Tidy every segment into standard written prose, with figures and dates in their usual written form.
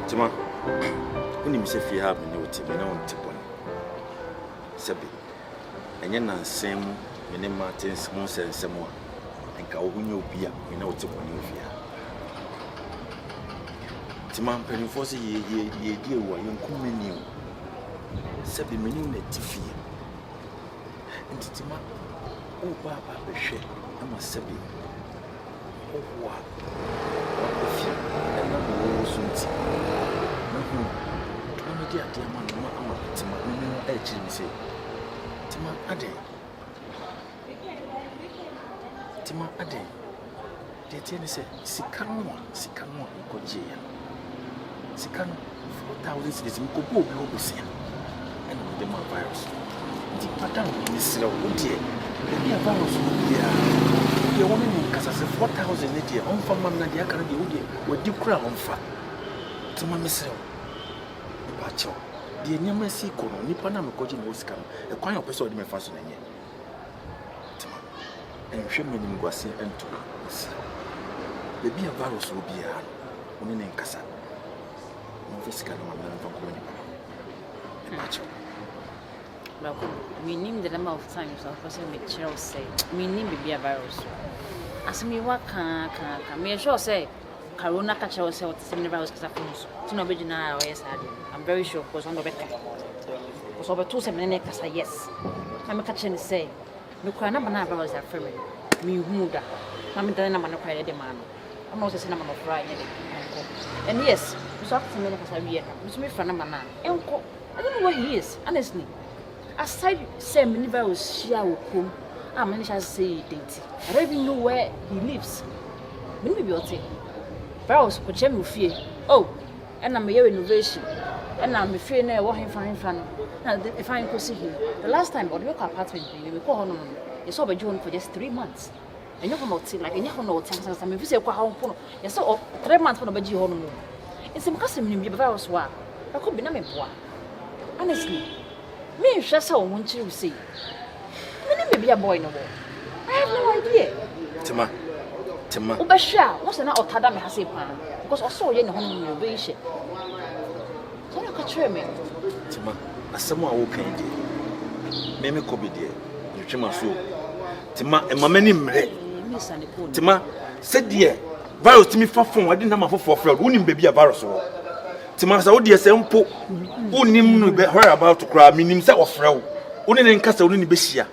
Tima, when you say you have no tip, you know, tip one. Sabi, and you're not same, you name Martin's most and some more, and go when you be up, you know, tip one you fear. Tima, penny for say ye dear one, you come in you. Sabi, meaning the tiffy. And Tima, oh, Baba, the shit, I must say, oh, what? If you and not the soon. I'm a dear man, I'm a Tima, no edge in say. Tima Ade. Tima Ade. The tennis said, Sikano, Kojia. Sikano, 4,000 cities in Kobo, Lobusia, and the man virus. The pattern in this slow, oh dear, the near virus will be a woman in Casa 4,000 a year, on from Mamma, the Akari, with the crown on fat. To my myself, the patcho, the Nyaman Siko, Nipanam coaching was come, a quiet episode in my fashion. And show me in Guasi and to us. The beer virus will be a woman in Casa. No physical one from Coin. Patcho. We name the number of times our person with Cheryl say, we name the beer virus. As me what can me sure say. Corona catch ourselves the same virus because to no original yes I'm very sure because on the better because over 2 7 yes I'm catching say no can na virus are free me huda I'm the number no credit man I'm not saying I'm not right and yes we talk to me because I read me for number 9 enko I don't know where he is honestly aside say many virus share will come I'm not say date I don't even know where he lives maybe be okay. Virus, which I'm fear. Oh, and I'm a renovation. And I'm fear now walking fine. If I could see him, the last time, but your apartment, we call him. You saw by June for just 3 months. And you come out like you know, Texas. I mean, if you say, you saw 3 months for the Beddide home. It's some custom in the virus. I could be named poor. Honestly, me, just so won't you see? Me, be a boy no more. I have no idea. Tima. Ubasha, what's an outada me has a pan? Because I saw you in home innovation. So you can try me. Tima, as someone who can do, Mammy could be there. You chima so. Tima, and my many Tima said, dear, virus to me for phone. I didn't have my for fraud. Wouldn't be a virus. Tima, so dear, simple. Who knew her about to cry, meaning that of fraud. Only in Castle in Bessia.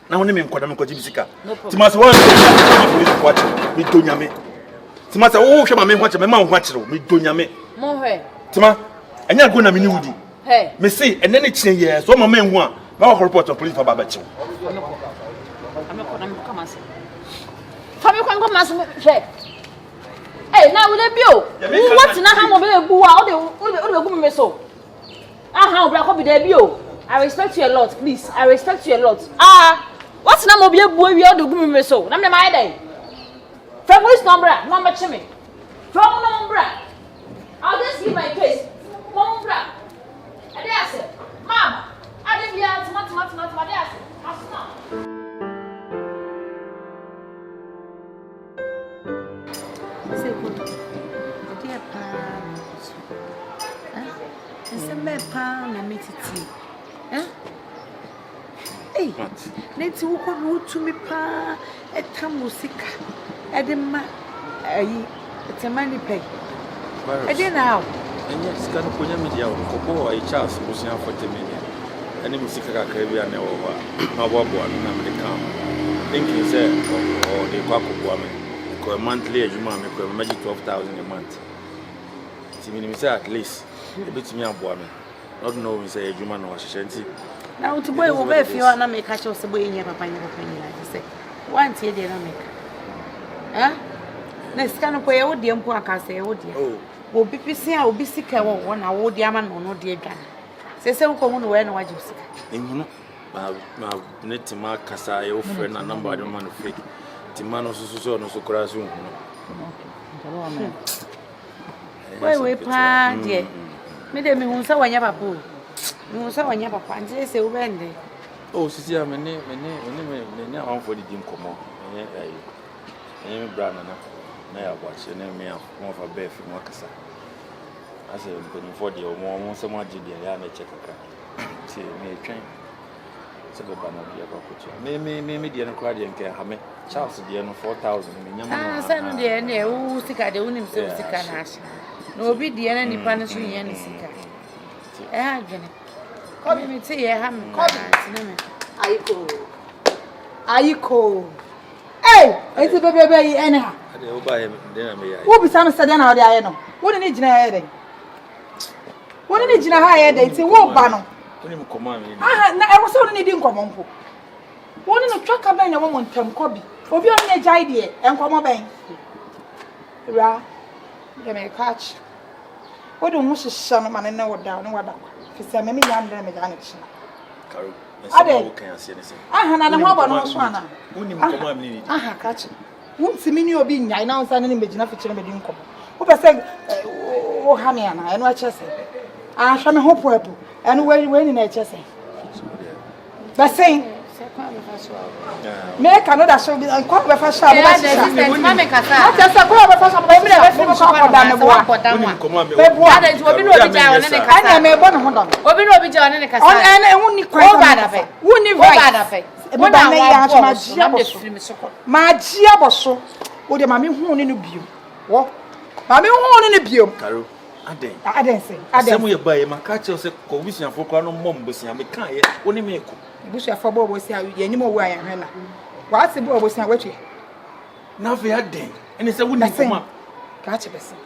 Now, only in Kodam Kojimsika. Timas one watch me to Yame. Timas, oh, shall my watch a man watch me to Yame. More, Tima, and you're going to be hey, me see, and then it's years, so my men want. Now, report of police for Babacho. I'm not going to come and say. Family can come and say, hey, now will they be? What's in a ham of a boo out the woman so? How black will be debut? I respect you a lot, please. I respect you a lot. What's the number of your boy? We are the woman so. I'm the my day. From which number? Chimney. From number. I'll just give my case. Number. And that's it. Mama, I didn't hear my dad. Say good. Dear Pa. And some me pa na me titi. Hey, let's walk on to me pa at Tamusika. Edema, it's a money pay. I didn't know. And yes, can put him in the Kobo, a chance was now for the million. And the Musica Caribbean over Mawabu and American. Thinking, sir, or the Quaco woman, a monthly, as you mammy, could imagine 12,000 a month. See me, at least a bit me up woman. Not knowing, say, a human or shanty. Now to boy will be if you are not make catch us away in your papa, like you say. Once you didn't make. Next kind of way, I would the emperor can say, oh dear. Will be busy, I will be sick. I won't want a old diamond or no dear gun. Say, so come on, when I just sick. In net to mark Asare, your friend, a number of man fake. Timano so no so cross. Why, we plan, dear. Madame, who saw when you have a pool. You saw when you have a pan, say, when oh, Cecilia, my name, now for the dim come on. I am Brandon. I watch your name more for Beth from Wakasa. I say for the more someone did the yana check a see me train. So the banner be a coach. Me the crowd and can have me. Charles the end 4,000. Send the end, who sick at the women so sick and ash. No be the end any punish me any sick. Eh, Jenny. Come me see a ham. Aiko. Hey, it's a baby anyhow. Who be some said now the iron? What an engine heading? What an engine head? It's a war banner. I was only didn't come on. One in a truck of a woman term cobby. For be on edge idea and come on bang. Ra, you may catch. What do most son of man and know down what because I may young mechanics. I can't see anything. I had a mobile no swana. I catch it. Won't see me being I now send an image enough to change income. Who said, oh, Hamiana, and what I say. I shall hope purple, and when in a chessy. But saying, make another show be uncovered by first. Yes, Mamma Casa. Just a crowd of first. I didn't say. I didn't buy my catcher. Say, commission for Crown Mom, but I can't. Only make Bush for Bob was here. You know where I am. What's the boy was here? What you now? We had then, and it's a wooden come catch a person.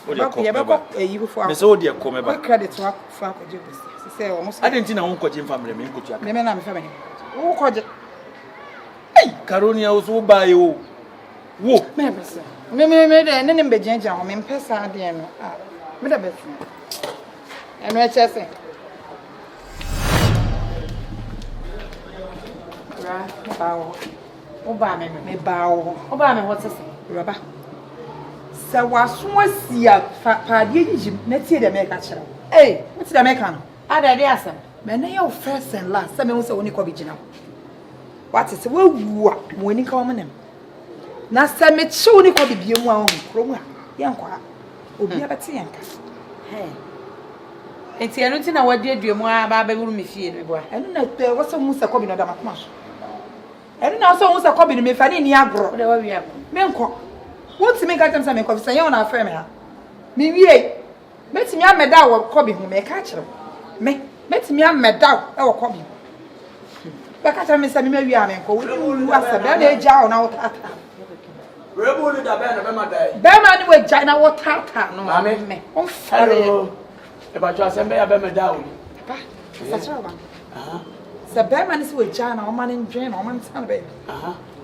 You for Miss Odia come about credit to our father. Say almost. I didn't know Uncle Jim family. Maybe family. Who called it? Hey, Caronia was who by you. Whoa, members. Me and then be ginger or me pesa dear. Me the best. And what you say? Bow. Obama me bow. Obama what's this? Rubber. So was ya pa Jim, let's see the maker. Hey, what's the maker? Ada dear, man, your first and last. Some was only original. What is well, when you come in? Na se me chu ni ko bibie mu a ho krom a ye nkwa obi abete yanka enti enu ti na wade aduamu a ba ba buru me fie no bo a enu na pe wo so mu se ko bi no da makoma so enu na so mu se ko bi no me fa ni agro de wa wi agro me nko wo ti me ka tem se me ko fi se ye na afa me ha me wie me ti me ameda wo ko bi hu me ka kire me ti me ameda e wo ko bi ba ka tell me se me wi a me nko wo asa be na eja o na wo ta Rebel da bena bema dai. Bema ni we China water no. Me. On fare. E ba jo asembe ya bema da oni. Pa. Sa ba. Sa bema ni we China o man ndwen o man san be.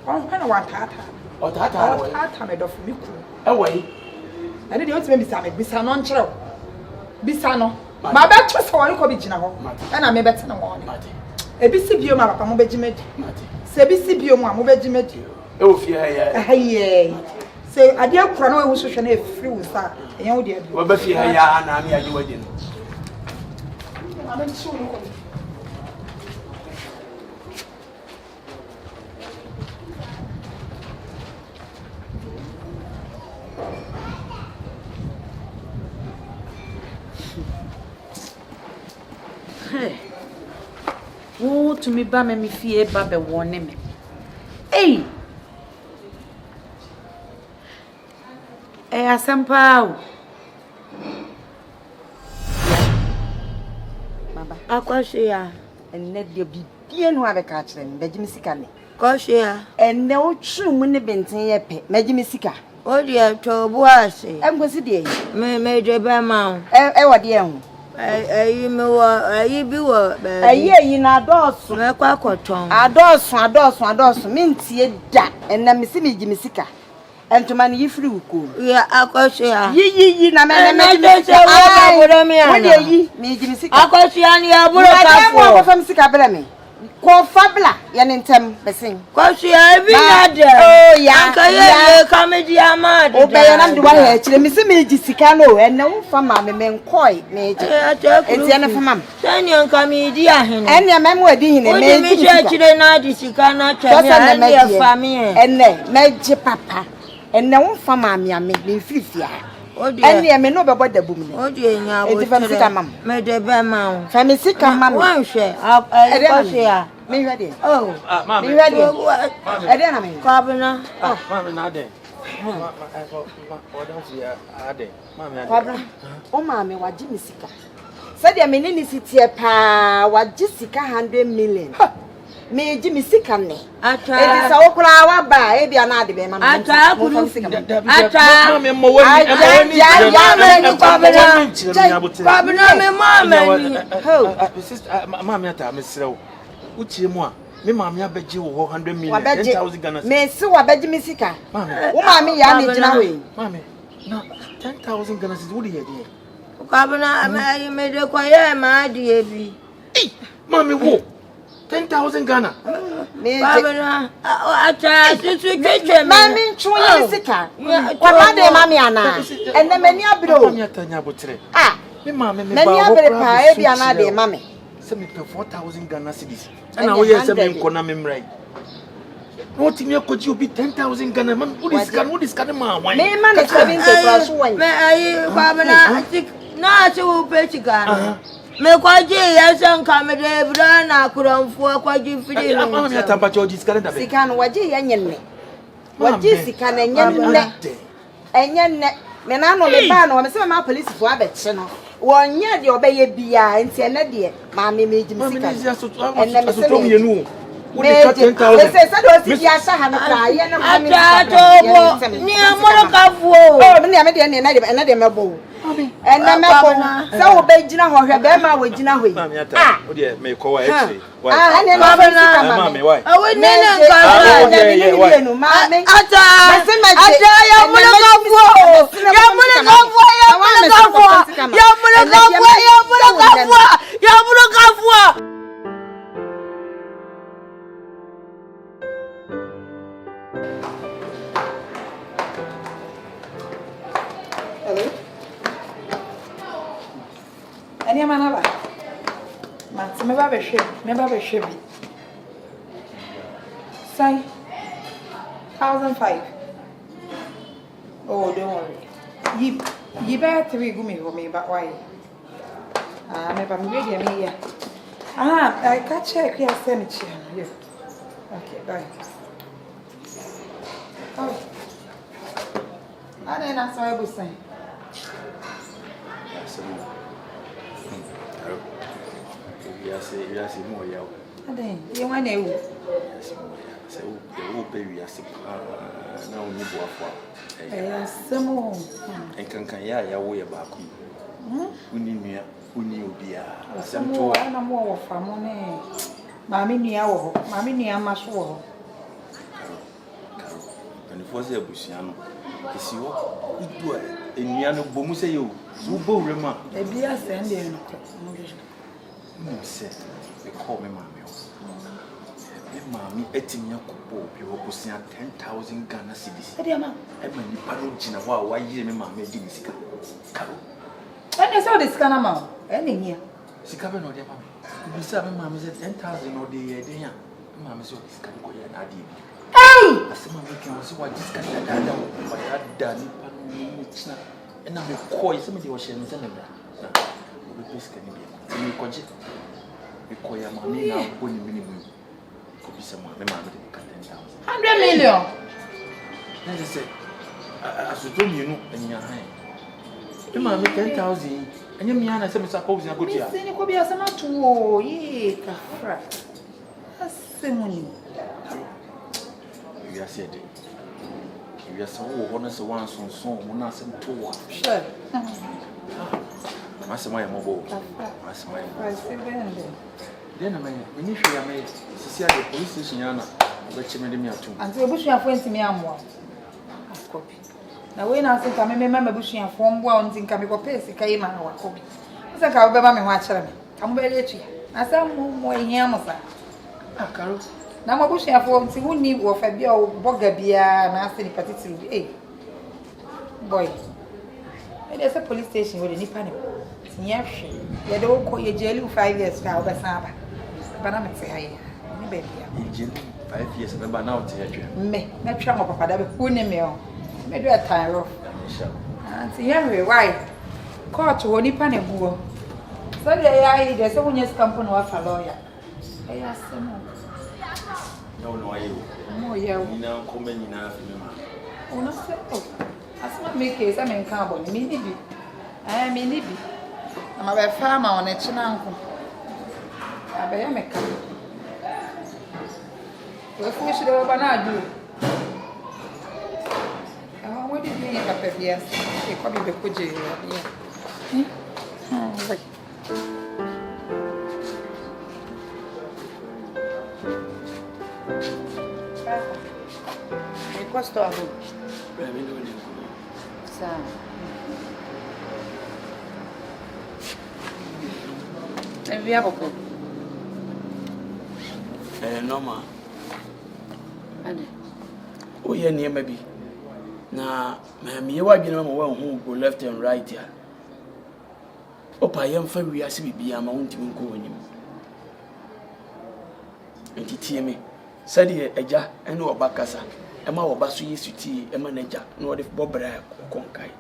On hwana wa tata. O tata. O tata me do fu mi ku. E we. Ani de o ti me bisa no nkyere. Bisa no. Ma ba twa sa wori ko bi gina ho. E na me bete na wo ni. E bi si bio ma papa mo be gimedi. Se bi si bio mo a mo be gimedi. Oh, yeah. Say, I dear Crono was such a free with that. And you dear, but if you are an you wedding. I'm sure. Hey, oh, to me, Bam, me fear, Babby warning me. Hey. Asampa. Baba. Akwashia and net de bibie no abeka kire me begime sika ne. Kwashia and ne otru mu ne benten ye pe megime sika. O de to bu ase. Engosi de. Me de ba ma. E wo de hu. Ayi me wo ayi bi wo. Ayi na adosu. Me kwa koton. Adosu mintie da. En na me si megime sika. And to man, you free wuku. Yeah, Akosia. Ye, na me me Jimmy. Akosia, you are Bura from Sicabelame. Call Fabla, Yantem, Bessing. Kosia, oh, yeah, comedy, Amad. Oh, Bayan, do I actually miss me, Jessicano, and no for mamma, men coy, major. It's Yana for mam. Then you come, dear, and your memoir being a major, Jessicana, and family, and major papa. And no for mammy, I make me free. Any me no be the boom. Oh, dear, now, it's from Sikamam. Made a bam. Family Sikamam. One share up a me ready. Oh, Mamma, me ready. I don't know. Carbona. Mamma, not there. Oh, mammy, what Jimmy Sika said, I mean, in city pa, what Jessica 100 million. Me Jimmy Sika, ne. I try. It is our flower by Abiana, the man. I try. Me mammy beji 100 million 10,000 Ghana. Me so I beji me sika. Wo mammy ya ni jina we. Mammy, na 10,000 Ghana is what you dey. Kabana I made a quiet my dear be. Mammy wo 10,000 Ghana. Me Kabana I try to mammy chuni sika. Kwa de mammy ana. And the many abro. Mammy atanya botre. Ah, me mammy me many abro pa e bia na de mammy. Se me pay 4,000 Ghana cedis. And now we are saying kona memrai. No timi akoji obi 10,000 Ghana man. Who this kind man? Me man is having to cross one. Me I Kabana na so pay Ghana. Me kwaji yasan kamede bra na kuramfo kwaji fidi. Mammy atamba George is calendar. Sika no waji yanyenne. Waji sika na nyenne. Enyenne. Me na no me ba no me se ma police fo abeche no. Wonye de obeye bia nti ene de ma me meji musika ene me se me Who the 10,000? Say do si dia sha ha no kra ye na ma me ni amoro kafuo oh me de ene de mebo ene mebo say wo be gina ho hwe be ma wo gina ho ah wo de me ko wa eche why ene ma be sika ma me why awe ne nka no ma me ata ya moro kafuo ya moro kafuo Any manaba. But me ba share bi. Say 1,005. Oh, don't worry. You better 3 gumi for me, but why? Me ba me ready me here. I can check here send it here. Okay, bye. Oh. I don't know so I was saying. We are saying more yaw. Aden, you want to ewu. Say who pay we as na we bo afọ. Samo. En kan ya wo ye ba ku. Uni nua, uni obia. Asem To na mo wo fa mo ne. Maami nua wo ho. Maami nua ma so wo ho. Ani fo se abusia no. Esi wo udu enua no bomu se yo. Wo bo wrema. E bia se ndie no. Say, they call me mammy. Me mammy etimi akopo bi obusia 10,000 Ghana cedis. E dia ma. E ma ni pa no gina wa yire me mammy di sika. Karo. Ene so dis kana ma. Ene hia. Sika be no dia mammy. Bi say me mammy say 10,000 no dey here dey ya. Me mammy say sika ko ya na di bi. Hey! Asema me kan say wa sika da wa ya da ni pa no china. E na me ko yi say me dey wo hye me say me bra. Na. Obi sika ni bi. Me koje. Ekoya mami na boni minimum. Ko bisa ma me ma me de 10,000. 100 million. Na say asuto mienu anya han. Me ma me 10,000. Anya mi ana say me sa ko busia ko tia. Me ni ko bia sama tuwo ye kafra. Asemuni. You are said. You are so wo na se wan sonson mo na asem towa. Sure. Masema ya mobo. Masema ya. President. Then me ni hwe ya me sisi ade police station yana ba chime de mi atum. Anti obusuafo ntimi amwa. Akobi. Na we na asenta me mama busuafo mbo a nti nka me ko pesi kai ma na wakobi. Asa ka obeba me ho a kire me. Am be le twa. Na sa mo ehia mo sa. Akaro. Na mo busuafo nti woni wo fa bia o boga bia na ase ni patitiru bi. Boy. Ele essa police station wele nipa ne. Tinya hwe. Ye de wo ko ye jeli 5 years ka obesa ba. Ba na mete haye. Ni ba bia. Jeli 5 years me ba na o te atwa. Me, na twa mo papa da be hu ne me o. Me do atan ro. Auntie Henry, why? Court won ni pane buo. So there's someone else company of a lawyer. Yes, no, oh, yeah. Now, come in enough. Oh, no, sir. As not make case, I'm in carbon. Maybe. I am in Libby. I'm a farmer on a chinanko. I bear me come. We're finished over now, do. What did you make up of yes? They probably be good. Cost of Normal. Oh, yeah, near maybe. Now, ma'am, you are going who go left and right here. Oh, I am for we are to be a mountain going. And it hear me. Sadi eja ene obakasa ema obaso yesuti ema naja no de bobra konkai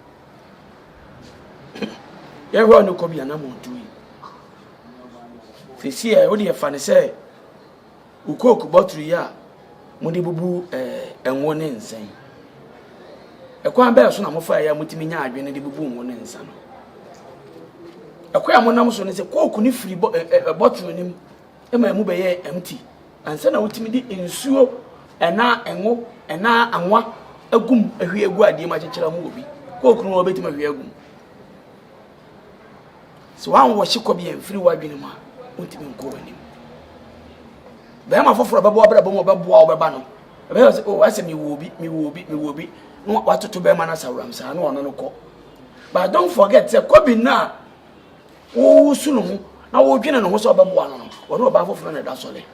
ye ho no kobi ana montu yi fesi e wo de fa ne se ukoku botru ya mo de bubu enwo ne nsan ekwan ba so na mo fa ya mutimi nya adwene de bubu enwo ne nsan no ekwa mo nam so ne se koku ni firi botru nim ema mu be ye empty ansa na wotimi di ensuo ena enwo ena anwa agum ahwe agu ade ma kyekera mu obi kokuru wo betima ahwe agum so wan wo hye kobi en free wadwene ma wotimi nko wani be ma foforo bebo abrabo mo bebo a obeba no be say oh ase mi wo obi no watoto be ma na sawram sa na ono no ko but don't forget say kobi na wo sunu mu na wo dwene no ho so obebo ano no ono oba foforo na da sole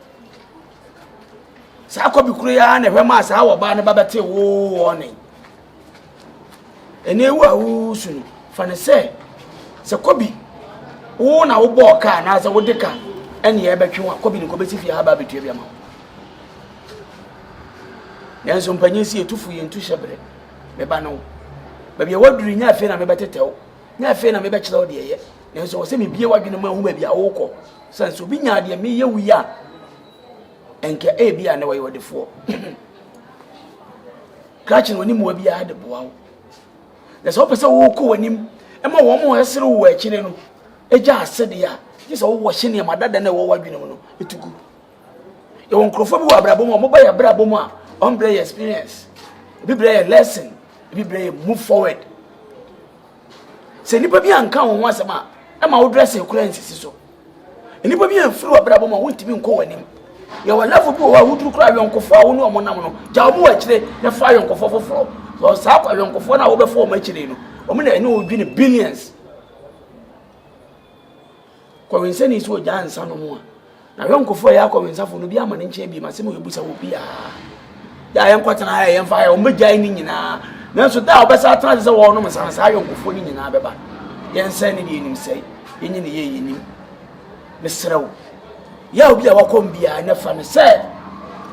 sa kobi kuro ya na hwema sa wo ba ne babete wo oni ene wa wo sunu fa ne se kobi wo na wo bo ka na sa wo deka ene ye betwe wa kobi ni ko besi fi ha ba betua bia ma yanso mpanyi si etufu ye ntu hyebre me ba no ba bia waduru nya afi na me betetew nya afi na me be kire wo de ye yanso wo se me bie wadwene ma hu ba bia wo ko sanso bi nya de me ye wuya enke bia na wayo defo kachin woni mo bia de boawo na so pese wo ko wanim e ma wo mo hesere wo akire no eja asede ya ji so wo hye ne madada na wo wadwene no etugu e won krofo bi wo abrabo mo ba ya abrabo mo a on play experience bi play lesson bi play move forward se nipa bi anka wo ho asema e ma wo dress e kura nsisi so nipa bi anfiri wo abrabo mo wontimi nko wanim ya wala fo bi wo wuduru kura yonkofo a wo no mo nam no ja wo akire na fa yonkofo foforo so sa kwa yonkofo na wo be fo o ma akire no o me na ene odwine billions kwa wensani so ja ansa no mo na yonkofo ya kwa wensafo no bi ama ne nche bi ma se mo yebusa wo bi ya yankwatana ya yemfa ya o megya ni nyina na so da obesa atana se wo no msa sa yonkofo ni nyina beba yensa ni bi enim sei yenyi ne ye yenim mesrew ya obi a wakombia na fa ne se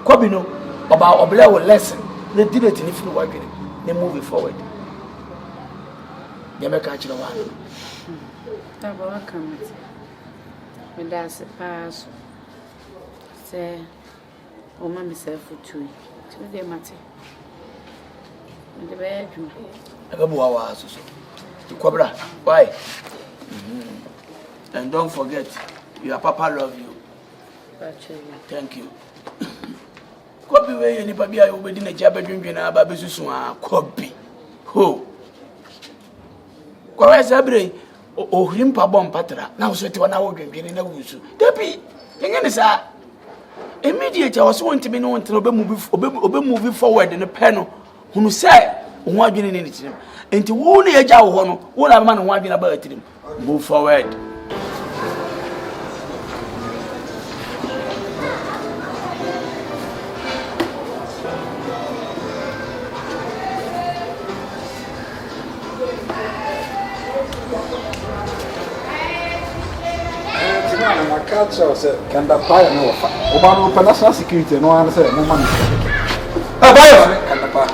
kobi no oba obele wo lesson na debate ni fi wadwene na move forward ya meka chira wa no tabo wakamati me da se pass se o ma me se futui ti de mate me de be dwuma ebe bo wa so to kobra why and don't forget your papa love you. Thank you. Kobi we ni babia yo bedi na jabe dwendwe na aba besusu a kobi ho kwa sabre o hrimpa bom patra na wo so te wana wo dwendwe na wusu depi yenye ne sa immediate I was want to be no want to obe move forward in the pen hunu say ho adwene ne tirim enti wo na ya ja wo no wo na ma no ho adwene ba tirim move forward. Culture say can that buy no oba no national security no answer no man. Buy can that buy.